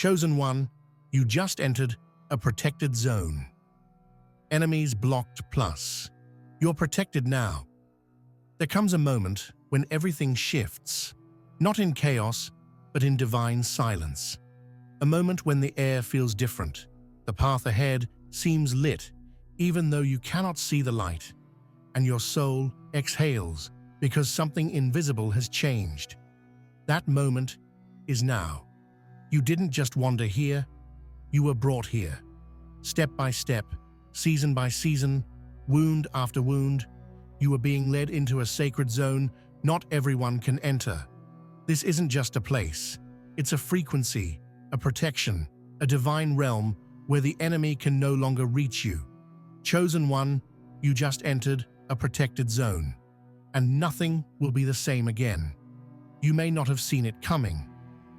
Chosen One, you just entered a protected zone. Enemies blocked plus. You're protected now. There comes a moment when everything shifts, not in chaos, but in divine silence. A moment when the air feels different. The path ahead seems lit, even though you cannot see the light, and your soul exhales because something invisible has changed. That moment is now. You didn't just wander here, you were brought here. Step by step, season by season, wound after wound, you were being led into a sacred zone not everyone can enter. This isn't just a place, it's a frequency, a protection, a divine realm where the enemy can no longer reach you. Chosen One, you just entered a protected zone, and nothing will be the same again. You may not have seen it coming.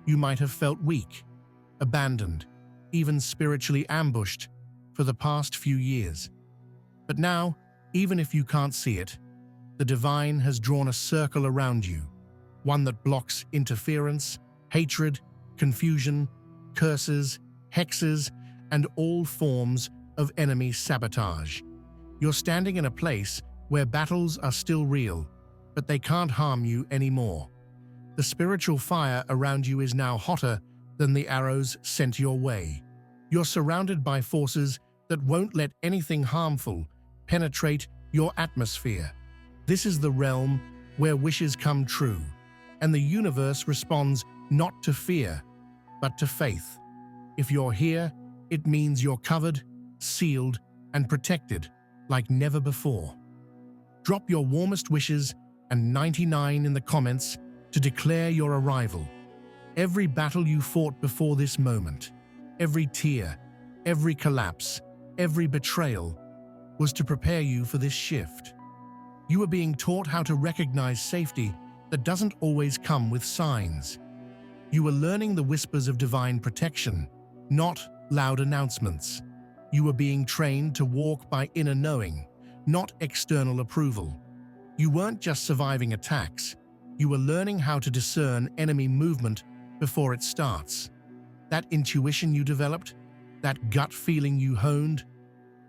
You might have felt weak, abandoned, even spiritually ambushed for the past few years. But now, even if you can't see it, the divine has drawn a circle around you, one that blocks interference, hatred, confusion, curses, hexes, and all forms of enemy sabotage. You're standing in a place where battles are still real, but they can't harm you anymore. The spiritual fire around you is now hotter than the arrows sent your way. You're surrounded by forces that won't let anything harmful penetrate your atmosphere. This is the realm where wishes come true, and the universe responds not to fear, but to faith. If you're here, it means you're covered, sealed, and protected like never before. Drop your warmest wishes and 99 in the comments to declare your arrival. Every battle you fought before this moment, every tear, every collapse, every betrayal, was to prepare you for this shift. You are being taught how to recognize safety that doesn't always come with signs. You are learning the whispers of divine protection, not loud announcements. You are being trained to walk by inner knowing, not external approval. You weren't just surviving attacks, you were learning how to discern enemy movement before it starts. That intuition you developed, that gut feeling you honed,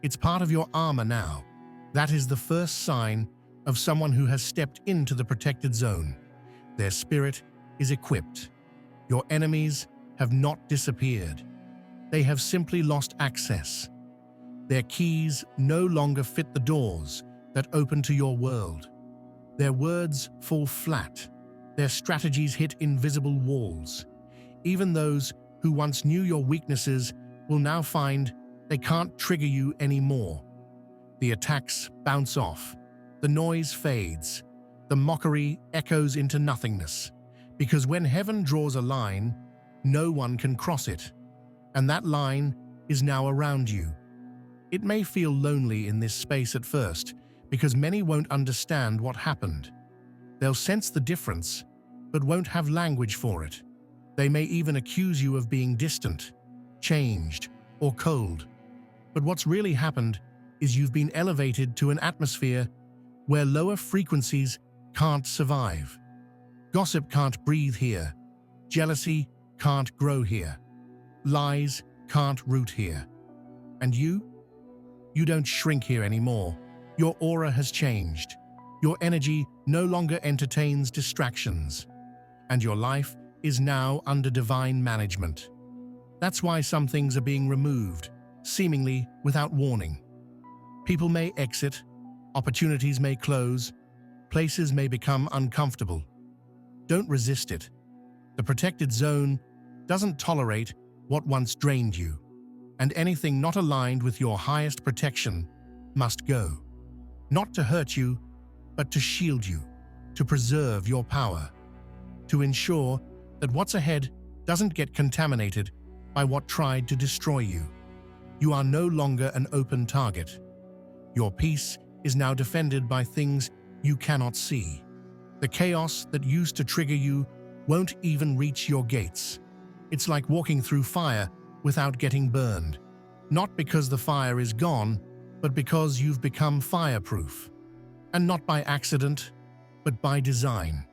it's part of your armor now. That is the first sign of someone who has stepped into the protected zone. Their spirit is equipped. Your enemies have not disappeared. They have simply lost access. Their keys no longer fit the doors that open to your world. Their words fall flat. Their strategies hit invisible walls. Even those who once knew your weaknesses will now find they can't trigger you anymore. The attacks bounce off. The noise fades. The mockery echoes into nothingness. Because when heaven draws a line, no one can cross it. And that line is now around you. It may feel lonely in this space at first, because many won't understand what happened. They'll sense the difference, but won't have language for it. They may even accuse you of being distant, changed, or cold. But what's really happened is you've been elevated to an atmosphere where lower frequencies can't survive. Gossip can't breathe here. Jealousy can't grow here. Lies can't root here. And you don't shrink here anymore. Your aura has changed. Your energy no longer entertains distractions. And your life is now under divine management. That's why some things are being removed, seemingly without warning. People may exit, opportunities may close, places may become uncomfortable. Don't resist it. The protected zone doesn't tolerate what once drained you, and anything not aligned with your highest protection must go. Not to hurt you, but to shield you, to preserve your power, to ensure that what's ahead doesn't get contaminated by what tried to destroy you. You are no longer an open target. Your peace is now defended by things you cannot see. The chaos that used to trigger you won't even reach your gates. It's like walking through fire without getting burned. Not because the fire is gone, but because you've become fireproof. And not by accident, but by design.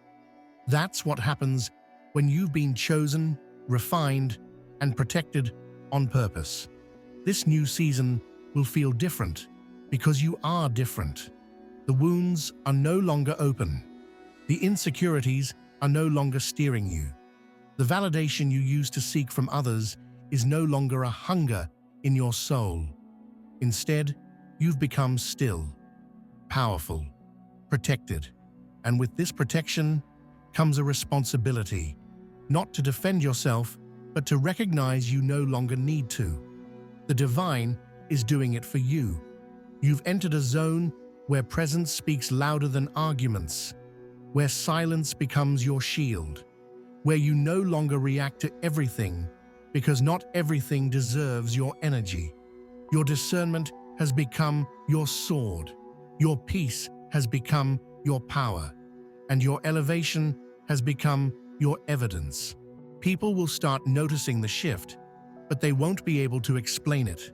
That's what happens when you've been chosen, refined, and protected on purpose. This new season will feel different because you are different. The wounds are no longer open. The insecurities are no longer steering you. The validation you used to seek from others is no longer a hunger in your soul. Instead, you've become still, powerful, protected. And with this protection comes a responsibility, not to defend yourself, but to recognize you no longer need to. The divine is doing it for you. You've entered a zone where presence speaks louder than arguments, where silence becomes your shield, where you no longer react to everything because not everything deserves your energy. Your discernment has become your sword, your peace has become your power, and your elevation has become your evidence. People will start noticing the shift, but they won't be able to explain it.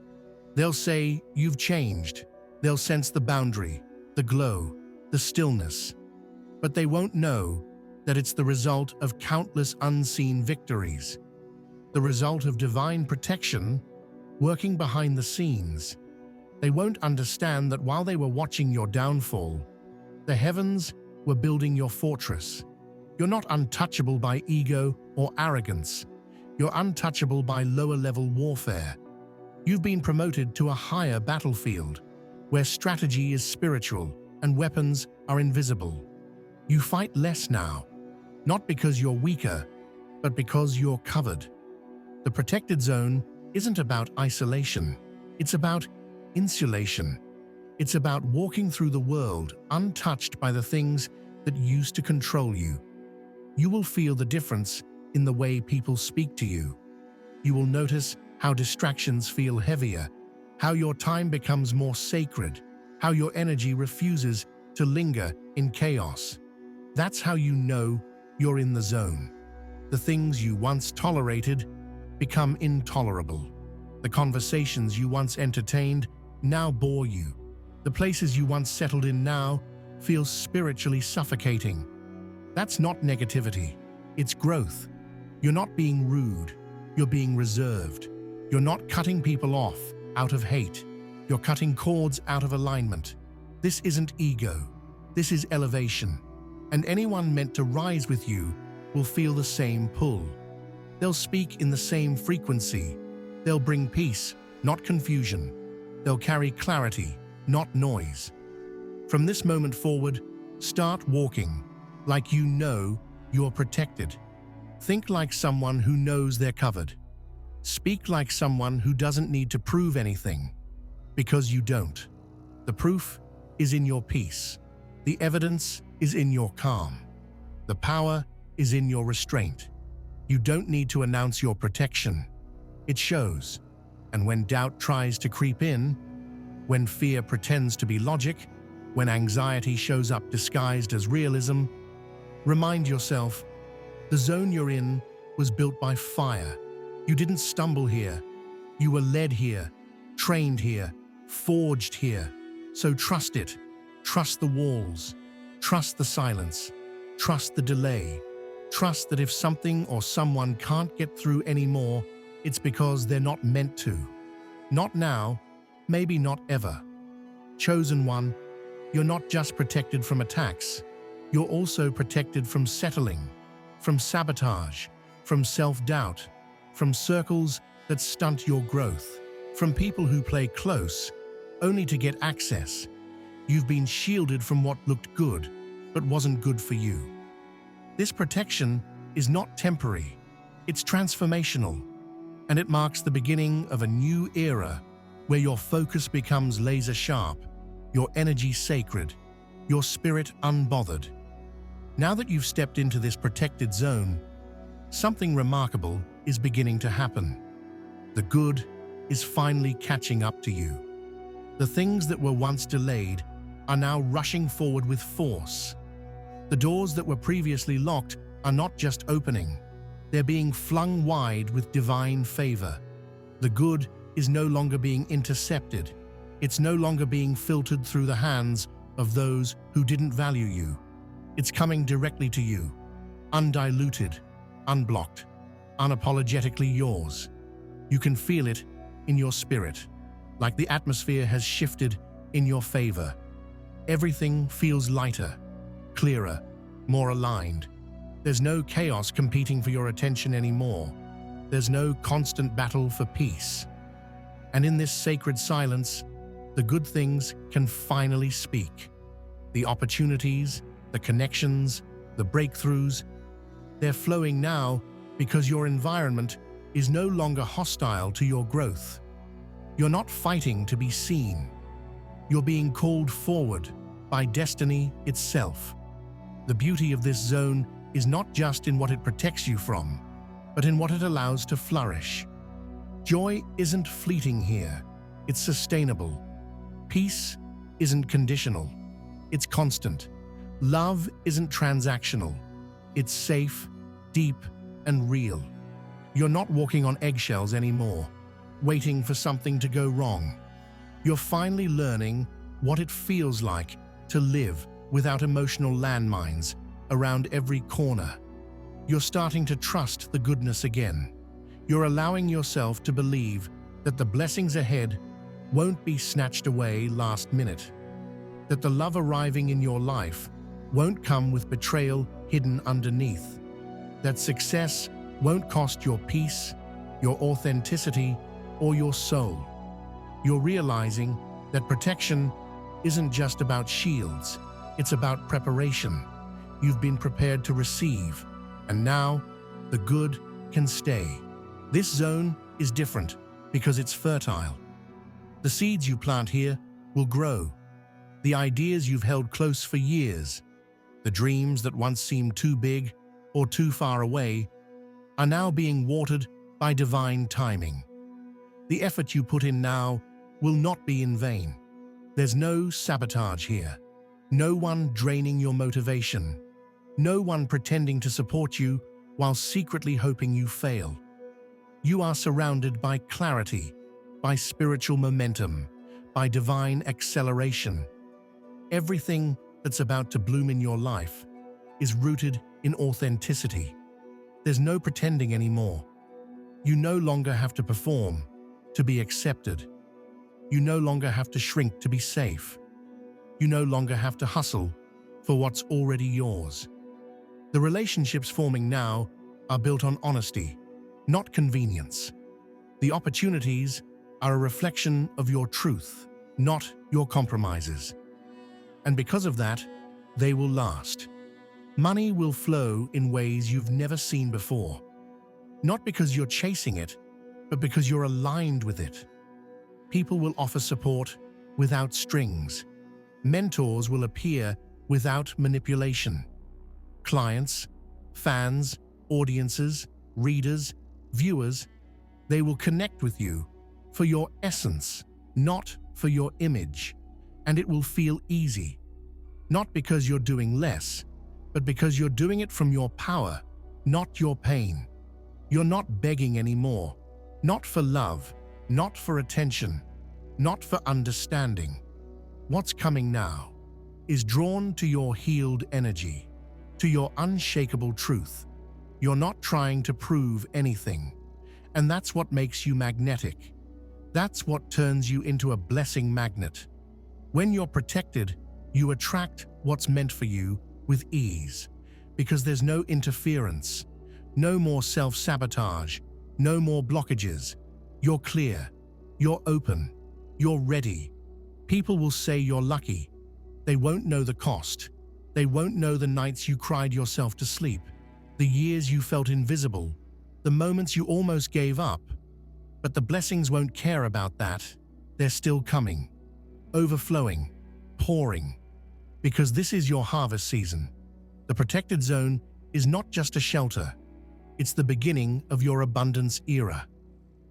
They'll say, "You've changed." They'll sense the boundary, the glow, the stillness. But they won't know that it's the result of countless unseen victories, the result of divine protection working behind the scenes. They won't understand that while they were watching your downfall, the heavens were building your fortress. You're not untouchable by ego or arrogance. You're untouchable by lower-level warfare. You've been promoted to a higher battlefield, where strategy is spiritual and weapons are invisible. You fight less now, not because you're weaker, but because you're covered. The protected zone isn't about isolation. It's about insulation. It's about walking through the world untouched by the things that used to control you. You will feel the difference in the way people speak to you. You will notice how distractions feel heavier, how your time becomes more sacred, how your energy refuses to linger in chaos. That's how you know you're in the zone. The things you once tolerated become intolerable. The conversations you once entertained now bore you. The places you once settled in now feel spiritually suffocating. That's not negativity, it's growth. You're not being rude, you're being reserved. You're not cutting people off out of hate. You're cutting cords out of alignment. This isn't ego, this is elevation. And anyone meant to rise with you will feel the same pull. They'll speak in the same frequency. They'll bring peace, not confusion. They'll carry clarity, not noise. From this moment forward, start walking like you know you're protected. Think like someone who knows they're covered. Speak like someone who doesn't need to prove anything, because you don't. The proof is in your peace. The evidence is in your calm. The power is in your restraint. You don't need to announce your protection. It shows. And when doubt tries to creep in, when fear pretends to be logic, when anxiety shows up disguised as realism, remind yourself, the zone you're in was built by fire. You didn't stumble here. You were led here, trained here, forged here. So trust it. Trust the walls. Trust the silence. Trust the delay. Trust that if something or someone can't get through anymore, it's because they're not meant to. Not now, maybe not ever. Chosen one, you're not just protected from attacks. You're also protected from settling, from sabotage, from self-doubt, from circles that stunt your growth, from people who play close only to get access. You've been shielded from what looked good, but wasn't good for you. This protection is not temporary, it's transformational, and it marks the beginning of a new era where your focus becomes laser sharp, your energy sacred, your spirit unbothered. Now that you've stepped into this protected zone, something remarkable is beginning to happen. The good is finally catching up to you. The things that were once delayed are now rushing forward with force. The doors that were previously locked are not just opening, they're being flung wide with divine favor. The good is no longer being intercepted. It's no longer being filtered through the hands of those who didn't value you. It's coming directly to you, undiluted, unblocked, unapologetically yours. You can feel it in your spirit, like the atmosphere has shifted in your favor. Everything feels lighter, clearer, more aligned. There's no chaos competing for your attention anymore. There's no constant battle for peace. And in this sacred silence, the good things can finally speak. The opportunities, the connections, the breakthroughs, they're flowing now because your environment is no longer hostile to your growth. You're not fighting to be seen. You're being called forward by destiny itself. The beauty of this zone is not just in what it protects you from, but in what it allows to flourish. Joy isn't fleeting here, it's sustainable. Peace isn't conditional, it's constant. Love isn't transactional, it's safe, deep, and real. You're not walking on eggshells anymore, waiting for something to go wrong. You're finally learning what it feels like to live without emotional landmines around every corner. You're starting to trust the goodness again. You're allowing yourself to believe that the blessings ahead won't be snatched away last minute, that the love arriving in your life won't come with betrayal hidden underneath, that success won't cost your peace, your authenticity, or your soul. You're realizing that protection isn't just about shields, it's about preparation. You've been prepared to receive, and now the good can stay. This zone is different because it's fertile. The seeds you plant here will grow. The ideas you've held close for years, the dreams that once seemed too big or too far away, are now being watered by divine timing. The effort you put in now will not be in vain. There's no sabotage here, no one draining your motivation, no one pretending to support you while secretly hoping you fail. You are surrounded by clarity, by spiritual momentum, by divine acceleration. Everything that's about to bloom in your life is rooted in authenticity. There's no pretending anymore. You no longer have to perform to be accepted. You no longer have to shrink to be safe. You no longer have to hustle for what's already yours. The relationships forming now are built on honesty, not convenience. The opportunities are a reflection of your truth, not your compromises. And because of that, they will last. Money will flow in ways you've never seen before. Not because you're chasing it, but because you're aligned with it. People will offer support without strings. Mentors will appear without manipulation. Clients, fans, audiences, readers, viewers, they will connect with you for your essence, not for your image. And it will feel easy. Not because you're doing less, but because you're doing it from your power, not your pain. You're not begging anymore. Not for love, not for attention, not for understanding. What's coming now is drawn to your healed energy, to your unshakable truth. You're not trying to prove anything, and that's what makes you magnetic. That's what turns you into a blessing magnet. When you're protected, you attract what's meant for you with ease, because there's no interference, no more self-sabotage, no more blockages. You're clear, you're open, you're ready. People will say you're lucky. They won't know the cost. They won't know the nights you cried yourself to sleep, the years you felt invisible, the moments you almost gave up. But the blessings won't care about that. They're still coming, overflowing, pouring, because this is your harvest season. The protected zone is not just a shelter. It's the beginning of your abundance era.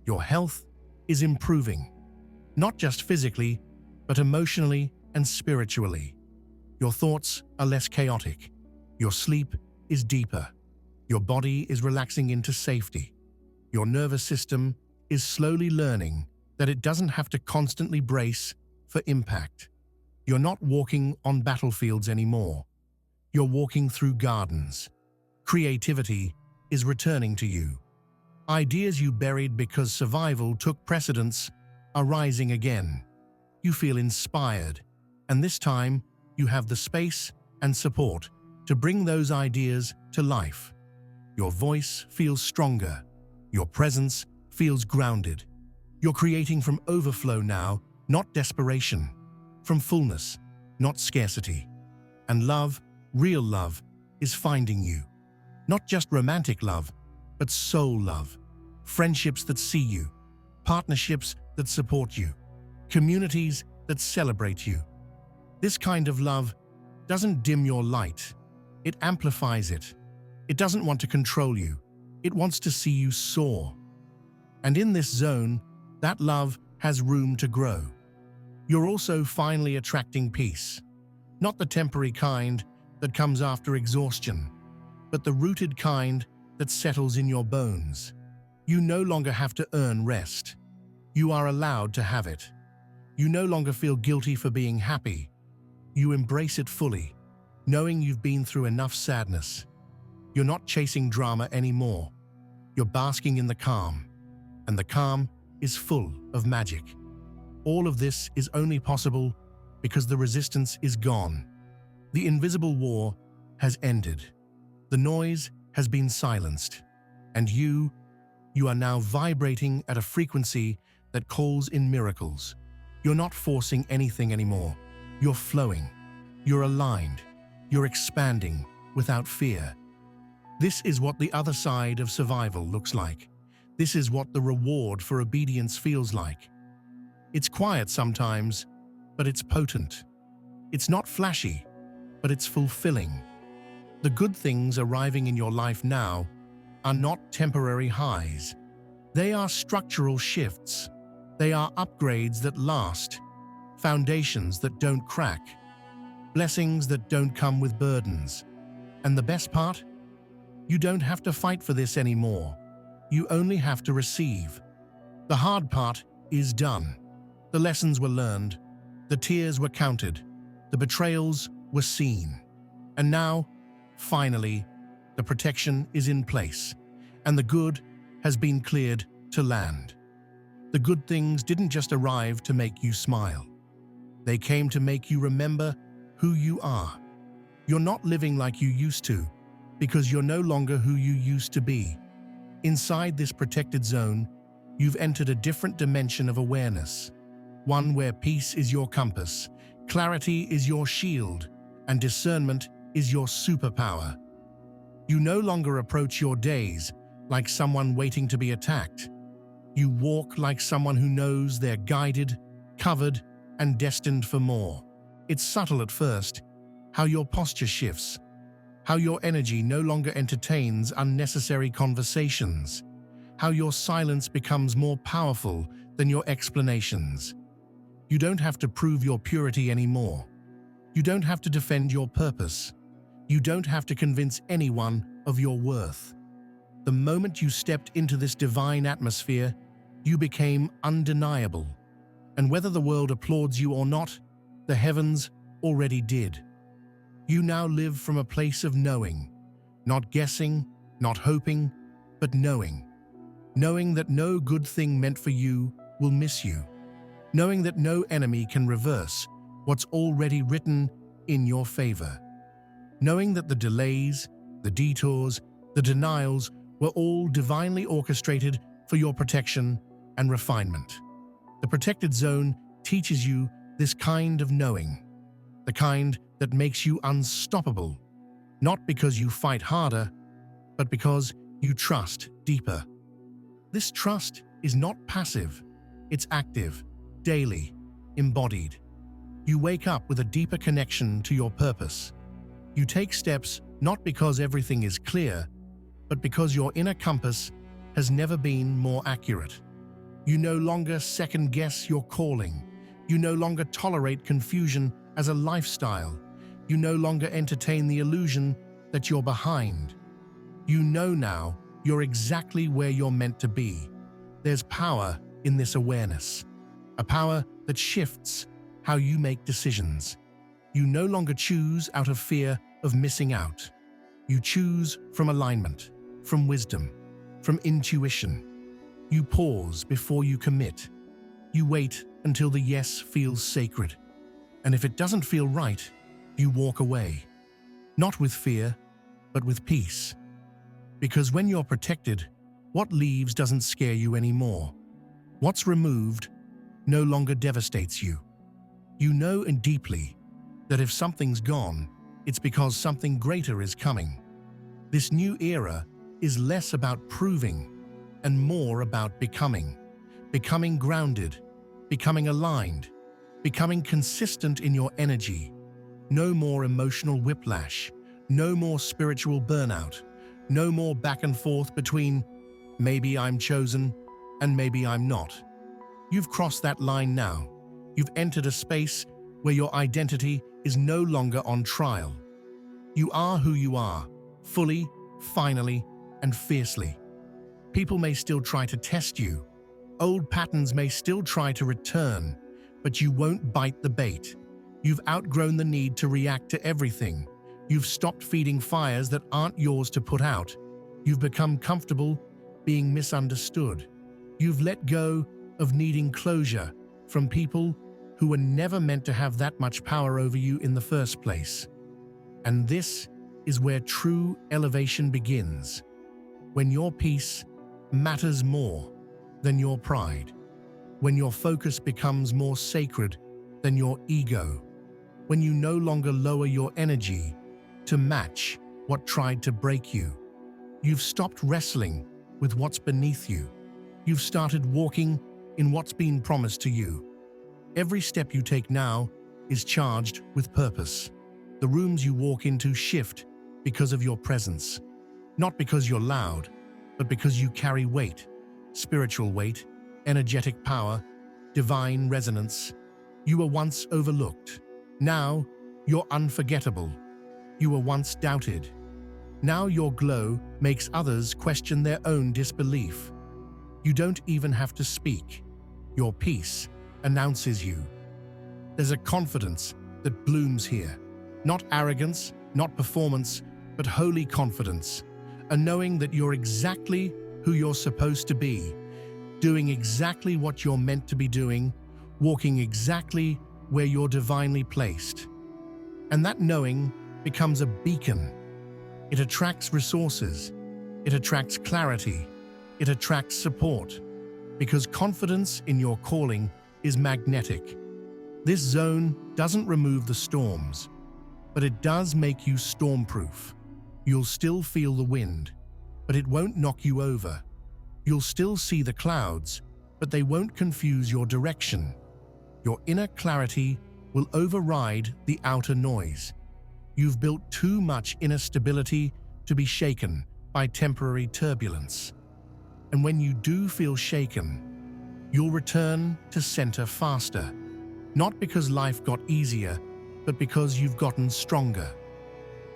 Your health is improving, not just physically, but emotionally and spiritually. Your thoughts are less chaotic. Your sleep is deeper. Your body is relaxing into safety. Your nervous system is slowly learning that it doesn't have to constantly brace for impact. You're not walking on battlefields anymore. You're walking through gardens. Creativity is returning to you. Ideas you buried because survival took precedence are rising again. You feel inspired, and this time you have the space and support to bring those ideas to life. Your voice feels stronger. Your presence feels grounded. You're creating from overflow now, not desperation. From fullness, not scarcity. And love, real love, is finding you. Not just romantic love, but soul love. Friendships that see you. Partnerships that support you. Communities that celebrate you. This kind of love doesn't dim your light. It amplifies it. It doesn't want to control you. It wants to see you soar. And in this zone, that love has room to grow. You're also finally attracting peace. Not the temporary kind that comes after exhaustion, but the rooted kind that settles in your bones. You no longer have to earn rest. You are allowed to have it. You no longer feel guilty for being happy. You embrace it fully, knowing you've been through enough sadness. You're not chasing drama anymore. You're basking in the calm, and the calm is full of magic. All of this is only possible because the resistance is gone. The invisible war has ended. The noise has been silenced, and you are now vibrating at a frequency that calls in miracles. You're not forcing anything anymore. You're flowing. You're aligned. You're expanding without fear. This is what the other side of survival looks like. This is what the reward for obedience feels like. It's quiet sometimes, but it's potent. It's not flashy, but it's fulfilling. The good things arriving in your life now are not temporary highs. They are structural shifts. They are upgrades that last, foundations that don't crack, blessings that don't come with burdens. And the best part? You don't have to fight for this anymore. You only have to receive. The hard part is done. The lessons were learned. The tears were counted. The betrayals were seen. And now, finally, the protection is in place, and the good has been cleared to land. The good things didn't just arrive to make you smile. They came to make you remember who you are. You're not living like you used to, because you're no longer who you used to be. Inside this protected zone, you've entered a different dimension of awareness, one where peace is your compass, clarity is your shield, and discernment is your superpower. You no longer approach your days like someone waiting to be attacked. You walk like someone who knows they're guided, covered, and destined for more. It's subtle at first, how your posture shifts, how your energy no longer entertains unnecessary conversations, how your silence becomes more powerful than your explanations. You don't have to prove your purity anymore. You don't have to defend your purpose. You don't have to convince anyone of your worth. The moment you stepped into this divine atmosphere, you became undeniable. And whether the world applauds you or not, the heavens already did. You now live from a place of knowing, not guessing, not hoping, but knowing. Knowing that no good thing meant for you will miss you. Knowing that no enemy can reverse what's already written in your favor. Knowing that the delays, the detours, the denials were all divinely orchestrated for your protection and refinement. The protected zone teaches you this kind of knowing, the kind that makes you unstoppable, not because you fight harder, but because you trust deeper. This trust is not passive, it's active, daily, embodied. You wake up with a deeper connection to your purpose. You take steps not because everything is clear, but because your inner compass has never been more accurate. You no longer second-guess your calling. You no longer tolerate confusion as a lifestyle. You no longer entertain the illusion that you're behind. You know now you're exactly where you're meant to be. There's power in this awareness, a power that shifts how you make decisions. You no longer choose out of fear of missing out. You choose from alignment, from wisdom, from intuition. You pause before you commit. You wait until the yes feels sacred. And if it doesn't feel right, you walk away. Not with fear, but with peace. Because when you're protected, what leaves doesn't scare you anymore. What's removed no longer devastates you. You know and deeply that if something's gone, it's because something greater is coming. This new era is less about proving and more about becoming. Becoming grounded, becoming aligned, becoming consistent in your energy. No more emotional whiplash, no more spiritual burnout, no more back and forth between maybe I'm chosen and maybe I'm not. You've crossed that line now. You've entered a space where your identity is no longer on trial. You are who you are, fully, finally, and fiercely. People may still try to test you. Old patterns may still try to return, but you won't bite the bait. You've outgrown the need to react to everything. You've stopped feeding fires that aren't yours to put out. You've become comfortable being misunderstood. You've let go of needing closure from people who were never meant to have that much power over you in the first place. And this is where true elevation begins. When your peace matters more than your pride. When your focus becomes more sacred than your ego. When you no longer lower your energy to match what tried to break you. You've stopped wrestling with what's beneath you. You've started walking in what's been promised to you. Every step you take now is charged with purpose. The rooms you walk into shift because of your presence. Not because you're loud, but because you carry weight, spiritual weight, energetic power, divine resonance. You were once overlooked. Now, you're unforgettable. You were once doubted. Now your glow makes others question their own disbelief. You don't even have to speak. Your peace announces you. There's a confidence that blooms here. Not arrogance, not performance, but holy confidence. A knowing that you're exactly who you're supposed to be, doing exactly what you're meant to be doing, walking exactly where you're divinely placed. And that knowing becomes a beacon. It attracts resources. It attracts clarity. It attracts support. Because confidence in your calling is magnetic. This zone doesn't remove the storms, but it does make you stormproof. You'll still feel the wind, but it won't knock you over. You'll still see the clouds, but they won't confuse your direction. Your inner clarity will override the outer noise. You've built too much inner stability to be shaken by temporary turbulence. And when you do feel shaken, you'll return to center faster. Not because life got easier, but because you've gotten stronger.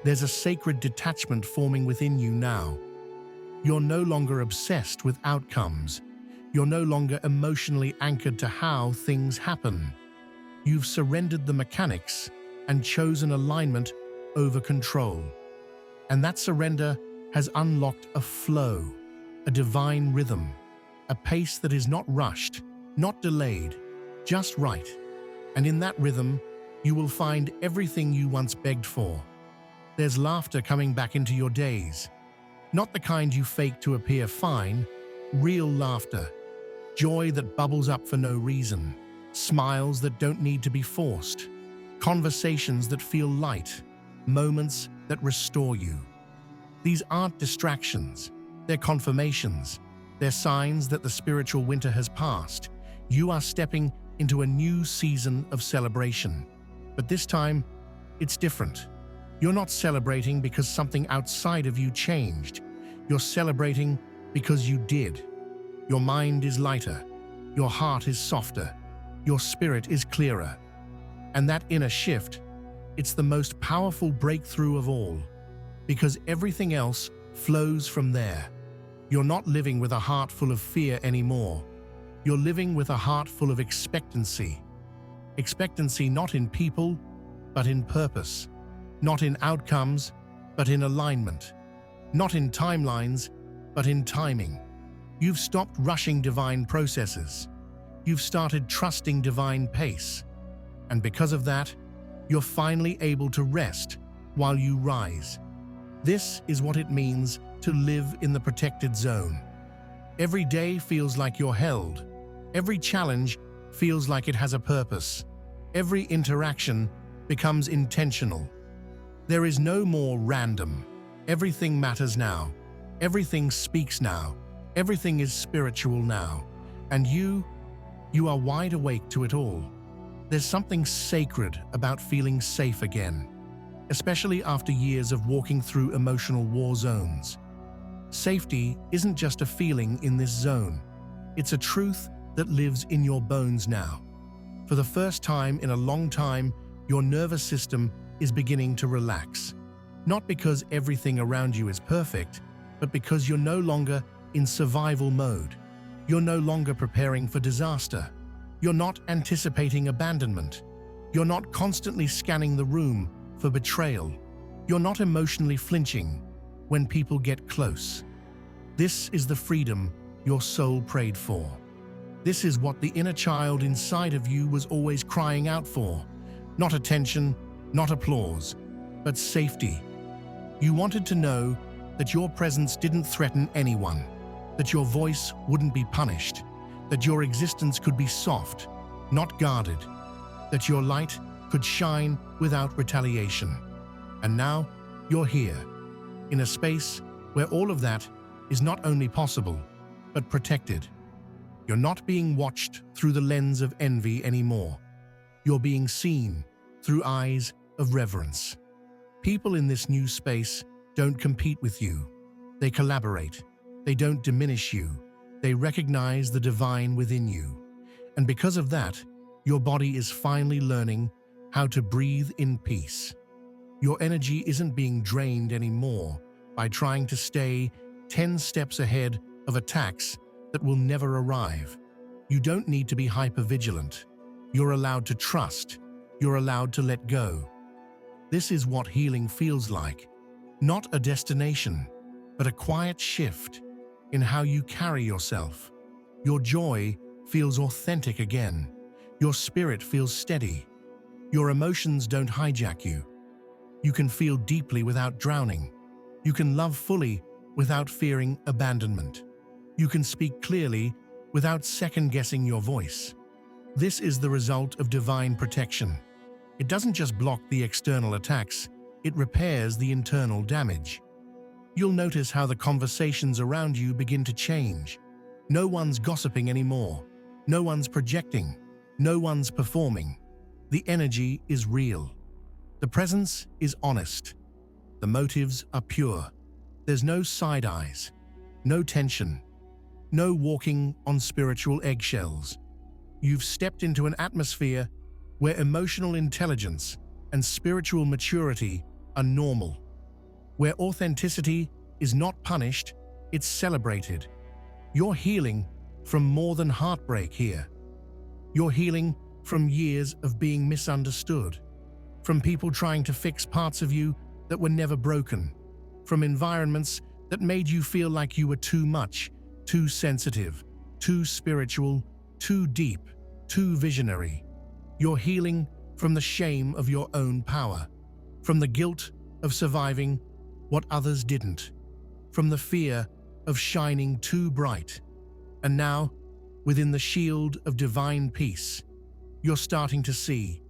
There's a sacred detachment forming within you now. You're no longer obsessed with outcomes. You're no longer emotionally anchored to how things happen. You've surrendered the mechanics and chosen alignment over control. And that surrender has unlocked a flow, a divine rhythm, a pace that is not rushed, not delayed, just right. And in that rhythm, you will find everything you once begged for. There's laughter coming back into your days. Not the kind you fake to appear fine, real laughter. Joy that bubbles up for no reason. Smiles that don't need to be forced. Conversations that feel light. Moments that restore you. These aren't distractions. They're confirmations. They're signs that the spiritual winter has passed. You are stepping into a new season of celebration. But this time, it's different. You're not celebrating because something outside of you changed. You're celebrating because you did. Your mind is lighter. Your heart is softer. Your spirit is clearer. And that inner shift, it's the most powerful breakthrough of all. Because everything else flows from there. You're not living with a heart full of fear anymore. You're living with a heart full of expectancy. Expectancy not in people, but in purpose. Not in outcomes, but in alignment. Not in timelines, but in timing. You've stopped rushing divine processes. You've started trusting divine pace. And because of that, you're finally able to rest while you rise. This is what it means to live in the protected zone. Every day feels like you're held. Every challenge feels like it has a purpose. Every interaction becomes intentional. There is no more random. Everything matters now. Everything speaks now. Everything is spiritual now. And you are wide awake to it all. There's something sacred about feeling safe again, especially after years of walking through emotional war zones. Safety isn't just a feeling in this zone. It's a truth that lives in your bones now. For the first time in a long time, your nervous system is beginning to relax. Not because everything around you is perfect, but because you're no longer in survival mode. You're no longer preparing for disaster. You're not anticipating abandonment. You're not constantly scanning the room for betrayal. You're not emotionally flinching when people get close. This is the freedom your soul prayed for. This is what the inner child inside of you was always crying out for. Not attention, not applause, but safety. You wanted to know that your presence didn't threaten anyone, that your voice wouldn't be punished, that your existence could be soft, not guarded, that your light could shine without retaliation. And now you're here, in a space where all of that is not only possible, but protected. You're not being watched through the lens of envy anymore. You're being seen through eyes of reverence. People in this new space don't compete with you. They collaborate. They don't diminish you. They recognize the divine within you. And because of that, your body is finally learning how to breathe in peace. Your energy isn't being drained anymore by trying to stay 10 steps ahead of attacks that will never arrive. You don't need to be hypervigilant. You're allowed to trust. You're allowed to let go. This is what healing feels like. Not a destination, but a quiet shift in how you carry yourself. Your joy feels authentic again. Your spirit feels steady. Your emotions don't hijack you. You can feel deeply without drowning. You can love fully without fearing abandonment. You can speak clearly without second-guessing your voice. This is the result of divine protection. It doesn't just block the external attacks, it repairs the internal damage. You'll notice how the conversations around you begin to change. No one's gossiping anymore. No one's projecting. No one's performing. The energy is real. The presence is honest. The motives are pure. There's no side eyes, no tension, no walking on spiritual eggshells. You've stepped into an atmosphere where emotional intelligence and spiritual maturity are normal, where authenticity is not punished, it's celebrated. You're healing from more than heartbreak here. You're healing from years of being misunderstood, from people trying to fix parts of you that were never broken, from environments that made you feel like you were too much, too sensitive, too spiritual, too deep, too visionary. You're healing from the shame of your own power, from the guilt of surviving what others didn't, from the fear of shining too bright. And now, within the shield of divine peace, you're starting to see.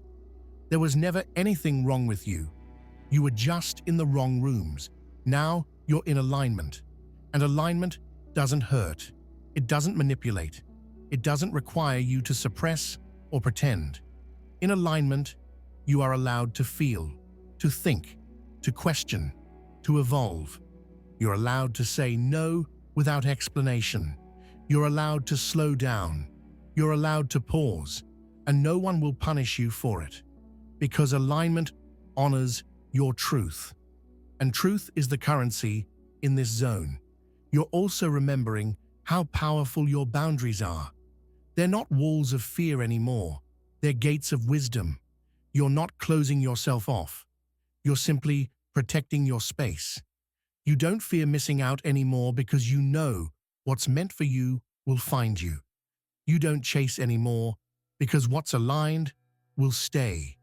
There was never anything wrong with you. You were just in the wrong rooms. Now you're in alignment. And alignment doesn't hurt. It doesn't manipulate. It doesn't require you to suppress or pretend. In alignment, you are allowed to feel, to think, to question, to evolve. You're allowed to say no without explanation. You're allowed to slow down. You're allowed to pause, and no one will punish you for it. Because alignment honors your truth. And truth is the currency in this zone. You're also remembering how powerful your boundaries are. They're not walls of fear anymore. They're gates of wisdom. You're not closing yourself off. You're simply protecting your space. You don't fear missing out anymore because you know what's meant for you will find you. You don't chase anymore because what's aligned will stay.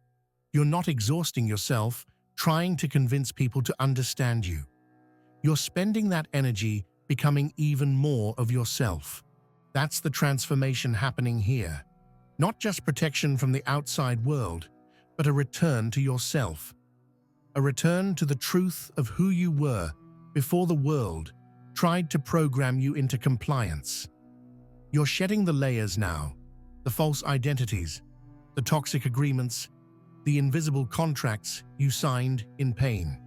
You're not exhausting yourself trying to convince people to understand you. You're spending that energy becoming even more of yourself. That's the transformation happening here. Not just protection from the outside world, but a return to yourself. A return to the truth of who you were before the world tried to program you into compliance. You're shedding the layers now, the false identities, the toxic agreements, the invisible contracts you signed in pain.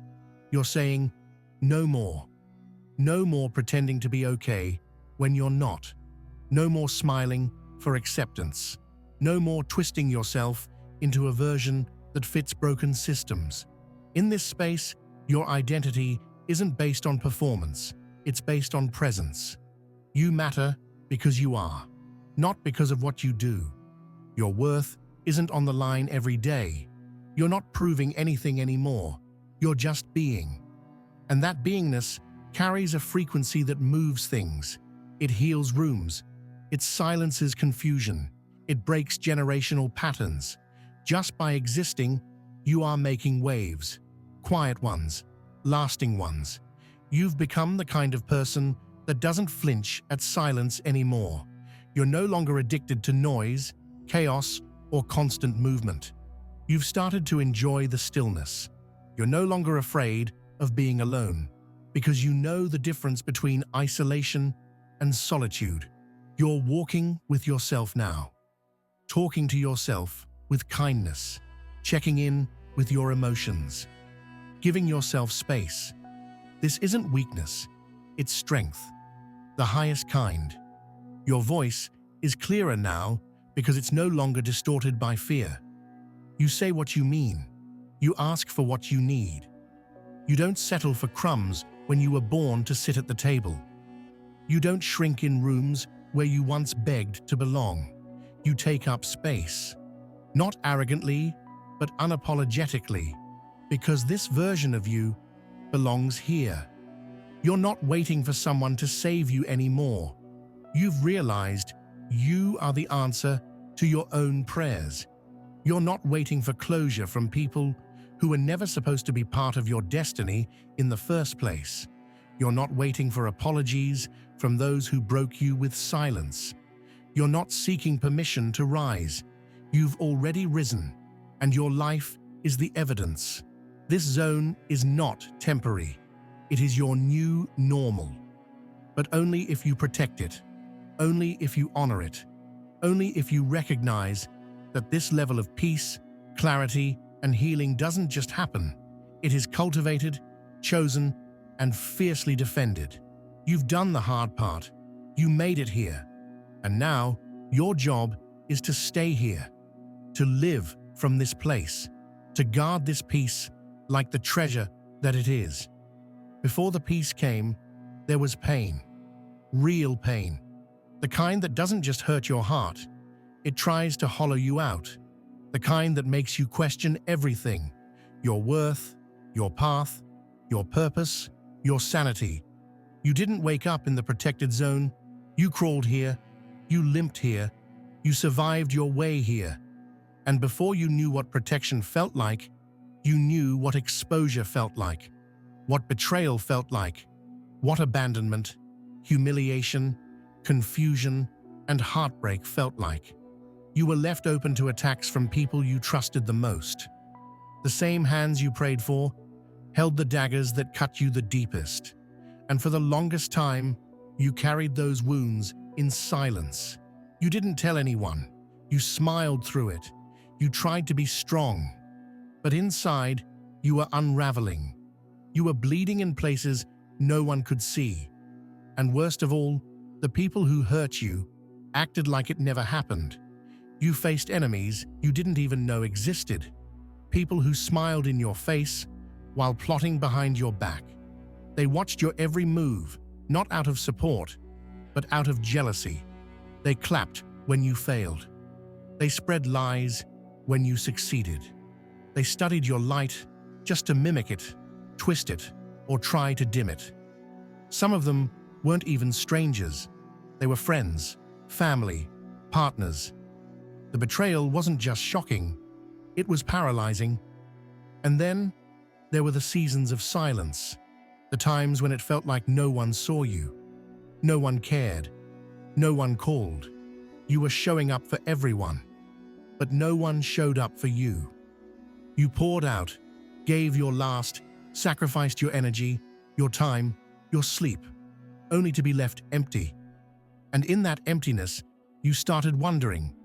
You're saying, no more. No more pretending to be okay when you're not. No more smiling for acceptance. No more twisting yourself into a version that fits broken systems. In this space, your identity isn't based on performance, it's based on presence. You matter because you are, not because of what you do. Your worth isn't on the line every day. You're not proving anything anymore. You're just being. And that beingness carries a frequency that moves things. It heals rooms. It silences confusion. It breaks generational patterns. Just by existing, you are making waves. Quiet ones, lasting ones. You've become the kind of person that doesn't flinch at silence anymore. You're no longer addicted to noise, chaos, or constant movement. You've started to enjoy the stillness. You're no longer afraid of being alone, because you know the difference between isolation and solitude. You're walking with yourself now, talking to yourself with kindness, checking in with your emotions, giving yourself space. This isn't weakness, it's strength, the highest kind. Your voice is clearer now because it's no longer distorted by fear. You say what you mean. You ask for what you need. You don't settle for crumbs when you were born to sit at the table. You don't shrink in rooms where you once begged to belong. You take up space, not arrogantly, but unapologetically, because this version of you belongs here. You're not waiting for someone to save you anymore. You've realized you are the answer to your own prayers. You're not waiting for closure from people who were never supposed to be part of your destiny in the first place. You're not waiting for apologies from those who broke you with silence. You're not seeking permission to rise. You've already risen, and your life is the evidence. This zone is not temporary. It is your new normal. But only if you protect it, only if you honor it, only if you recognize that this level of peace, clarity, and healing doesn't just happen. It is cultivated, chosen, and fiercely defended. You've done the hard part. You made it here. And now, your job is to stay here, to live from this place, to guard this peace like the treasure that it is. Before the peace came, there was pain. Real pain. The kind that doesn't just hurt your heart. It tries to hollow you out. The kind that makes you question everything. Your worth, your path, your purpose, your sanity. You didn't wake up in the protected zone. You crawled here. You limped here. You survived your way here. And before you knew what protection felt like, you knew what exposure felt like, what betrayal felt like, what abandonment, humiliation, confusion, and heartbreak felt like. You were left open to attacks from people you trusted the most. The same hands you prayed for held the daggers that cut you the deepest. And for the longest time, you carried those wounds in silence. You didn't tell anyone. You smiled through it. You tried to be strong. But inside, you were unraveling. You were bleeding in places no one could see. And worst of all, the people who hurt you acted like it never happened. You faced enemies you didn't even know existed. People who smiled in your face while plotting behind your back. They watched your every move, not out of support, but out of jealousy. They clapped when you failed. They spread lies when you succeeded. They studied your light just to mimic it, twist it, or try to dim it. Some of them weren't even strangers. They were friends, family, partners. The betrayal wasn't just shocking, it was paralyzing. And then there were the seasons of silence, the times when it felt like no one saw you, no one cared, no one called. You were showing up for everyone, but no one showed up for you. You poured out, gave your last, sacrificed your energy, your time, your sleep, only to be left empty. And in that emptiness, you started wondering,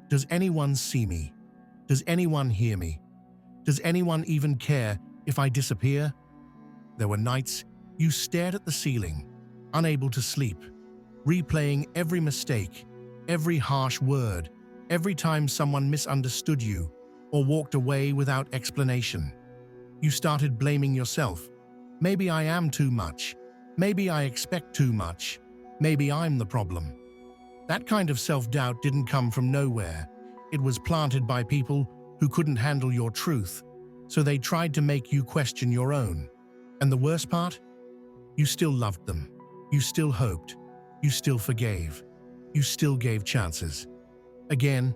does anyone see me? Does anyone hear me? Does anyone even care if I disappear? There were nights you stared at the ceiling, unable to sleep, replaying every mistake, every harsh word, every time someone misunderstood you or walked away without explanation. You started blaming yourself. Maybe I am too much. Maybe I expect too much. Maybe I'm the problem. That kind of self-doubt didn't come from nowhere. It was planted by people who couldn't handle your truth, so they tried to make you question your own. And the worst part? You still loved them. You still hoped. You still forgave. You still gave chances. Again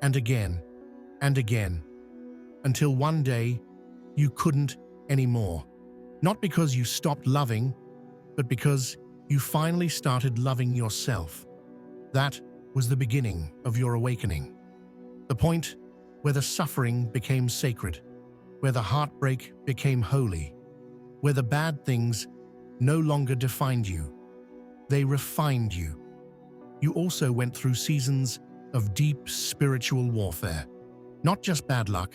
and again and again. Until one day, you couldn't anymore. Not because you stopped loving, but because you finally started loving yourself. That was the beginning of your awakening. The point where the suffering became sacred, where the heartbreak became holy, where the bad things no longer defined you. They refined you. You also went through seasons of deep spiritual warfare. Not just bad luck,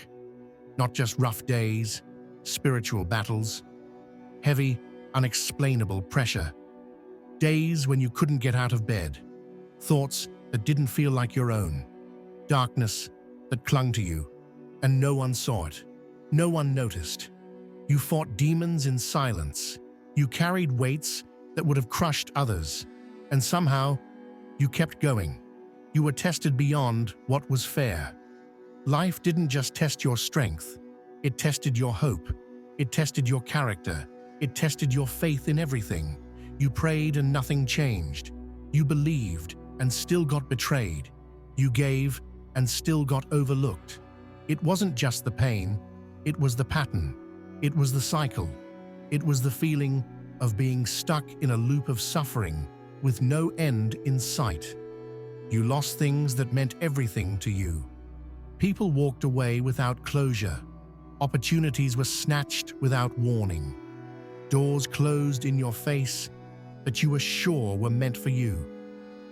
not just rough days, spiritual battles, heavy, unexplainable pressure. Days when you couldn't get out of bed, thoughts that didn't feel like your own, darkness that clung to you, and no one saw it, no one noticed. You fought demons in silence. You carried weights that would have crushed others, and somehow you kept going. You were tested beyond what was fair. Life didn't just test your strength, it tested your hope, it tested your character, it tested your faith in everything. You prayed and nothing changed. You believed and still got betrayed. You gave and still got overlooked. It wasn't just the pain, it was the pattern. It was the cycle. It was the feeling of being stuck in a loop of suffering with no end in sight. You lost things that meant everything to you. People walked away without closure. Opportunities were snatched without warning. Doors closed in your face that you were sure were meant for you.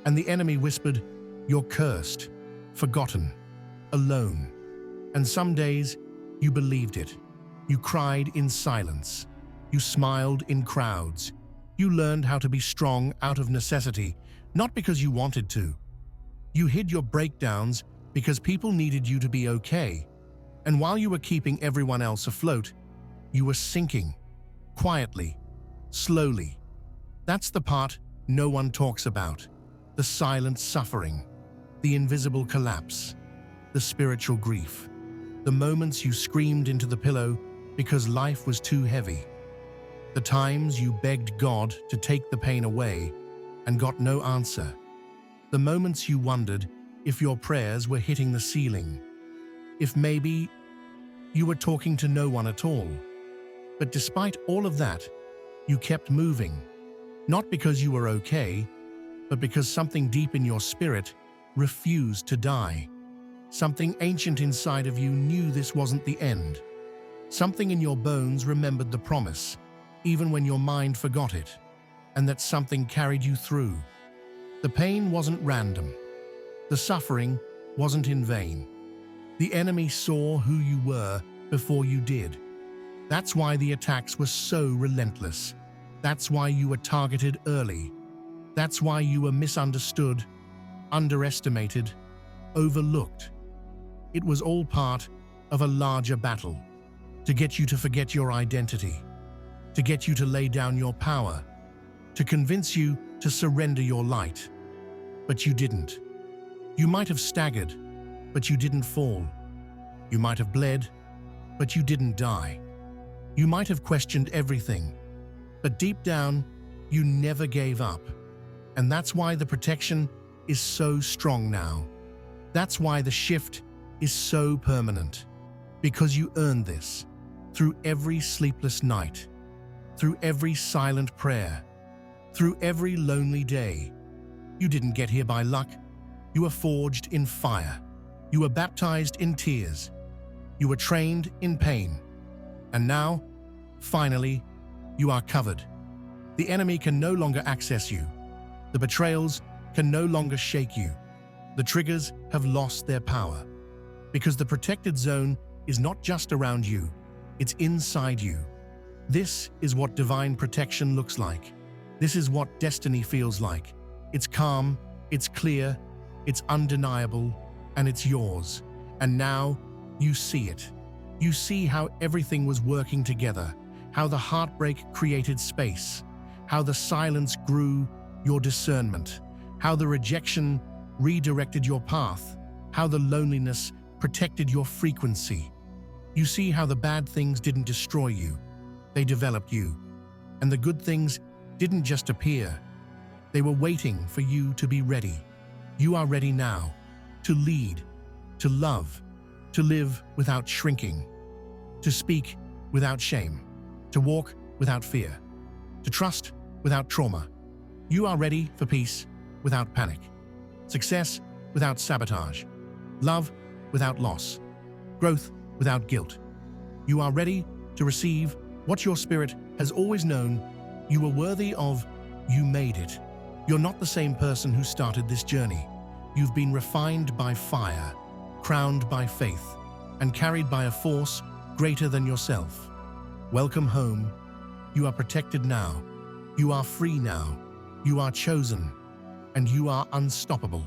And the enemy whispered, "You're cursed, forgotten, alone." And some days, you believed it. You cried in silence. You smiled in crowds. You learned how to be strong out of necessity, not because you wanted to. You hid your breakdowns because people needed you to be okay. And while you were keeping everyone else afloat, you were sinking, quietly, slowly. That's the part no one talks about. The silent suffering, the invisible collapse, the spiritual grief, the moments you screamed into the pillow because life was too heavy, the times you begged God to take the pain away and got no answer, the moments you wondered if your prayers were hitting the ceiling, if maybe you were talking to no one at all. But despite all of that, you kept moving, not because you were okay, but because something deep in your spirit refused to die. Something ancient inside of you knew this wasn't the end. Something in your bones remembered the promise, even when your mind forgot it, and that something carried you through. The pain wasn't random. The suffering wasn't in vain. The enemy saw who you were before you did. That's why the attacks were so relentless. That's why you were targeted early. That's why you were misunderstood, underestimated, overlooked. It was all part of a larger battle, to get you to forget your identity, to get you to lay down your power, to convince you to surrender your light. But you didn't. You might have staggered, but you didn't fall. You might have bled, but you didn't die. You might have questioned everything, But deep down, you never gave up. And that's why the protection is so strong now. That's why the shift is so permanent. Because you earned this through every sleepless night, through every silent prayer, through every lonely day. You didn't get here by luck. You were forged in fire. You were baptized in tears. You were trained in pain. And now, finally, you are covered. The enemy can no longer access you. The betrayals can no longer shake you. The triggers have lost their power. Because the protected zone is not just around you, it's inside you. This is what divine protection looks like. This is what destiny feels like. It's calm, it's clear, it's undeniable, and it's yours. And now you see it. You see how everything was working together, how the heartbreak created space, how the silence grew your discernment, how the rejection redirected your path, how the loneliness protected your frequency. You see how the bad things didn't destroy you, they developed you. And the good things didn't just appear, they were waiting for you to be ready. You are ready now to lead, to love, to live without shrinking, to speak without shame, to walk without fear, to trust without trauma. You are ready for peace without panic, success without sabotage, love without loss, growth without guilt. You are ready to receive what your spirit has always known you were worthy of. You made it. You're not the same person who started this journey. You've been refined by fire, crowned by faith, and carried by a force greater than yourself. Welcome home. You are protected now. You are free now. You are chosen. And you are unstoppable.